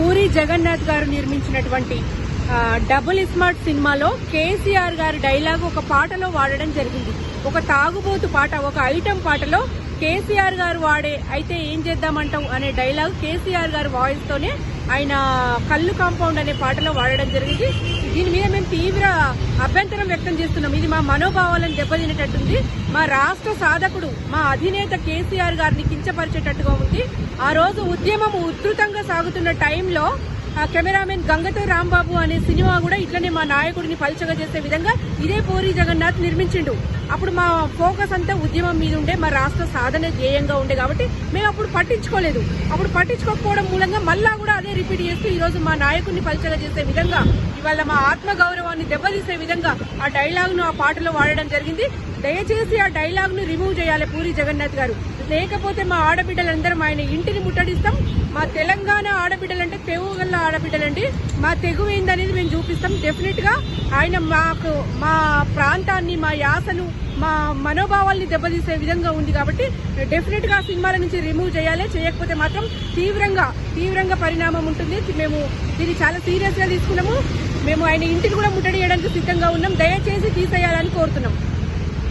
పూరి జగన్నాథ్ గారు నిర్మించినటువంటి double smart సినిమాలో కేసీఆర్ గారి డైలాగ్ ఒక పాటలో వాడడం జరిగింది. ఒక తాగుబోతు పాట, ఒక ఐటమ్ పాటలో కేసీఆర్ గారు వాడే అయితే ఏం చేద్దామంటాం అనే డైలాగ్ కేసీఆర్ గారి వాయిస్ తోనే ఆయన కల్లు కాంపౌండ్ అనే పాటలో వాడడం జరిగింది. దీని మీద మేము తీవ్ర అభ్యంతరం వ్యక్తం చేస్తున్నాం. ఇది మా మనోభావాలను దెబ్బతినేటట్టుంది. మా రాష్ట్ర సాధకుడు, మా అధినేత కేసీఆర్ గారిని కించపరిచేటట్టుగా ఉంది. ఆ రోజు ఉద్యమం ఉధృతంగా సాగుతున్న టైంలో కెమెరామెన్ గంగతో రాంబాబు అనే సినిమా కూడా ఇట్లనే మా నాయకుడిని పల్చగా చేసే విధంగా ఇదే పూరి జగన్నాథ్ నిర్మించిండు. అప్పుడు మా ఫోకస్ అంతా ఉద్యమం మీద ఉండే, మా రాష్ట్ర సాధన ధ్యేయంగా ఉండే కాబట్టి మేము అప్పుడు పట్టించుకోలేదు. అప్పుడు పట్టించుకోకపోవడం మూలంగా మళ్ళా కూడా అదే రిపీట్ చేస్తూ ఈ రోజు మా నాయకుడిని పల్చగా చేసే విధంగా, ఇవాళ మా ఆత్మ గౌరవాన్ని దెబ్బతీసే విధంగా ఆ డైలాగ్ ను ఆ పాటలో వాడడం జరిగింది. దయచేసి ఆ డైలాగ్ ను రిమూవ్ చేయాలి పూరి జగన్నాథ్ గారు. లేకపోతే మా ఆడబిడ్డలందరం ఆయన ఇంటిని ముట్టడిస్తాం. మా తెలంగాణ ఆడబిడ్డలంటే తెగుగల్ల ఆడబిడ్డలండి. మా తెగువ ఏందనేది మేము చూపిస్తాం. డెఫినెట్ గా ఆయన మాకు, మా ప్రాంతాన్ని, మా యాసను, మా మనోభావాల్ని దెబ్బతీసే విధంగా ఉంది కాబట్టి డెఫినెట్ గా సినిమాల నుంచి రిమూవ్ చేయాలి. చేయకపోతే మాత్రం తీవ్రంగా పరిణామం ఉంటుంది. మేము దీన్ని చాలా సీరియస్ గా తీసుకున్నాము. మేము ఆయన ఇంటిని కూడా ముట్టడి చేయడానికి సిద్ధంగా ఉన్నాం. దయచేసి తీసేయాలని కోరుతున్నాం.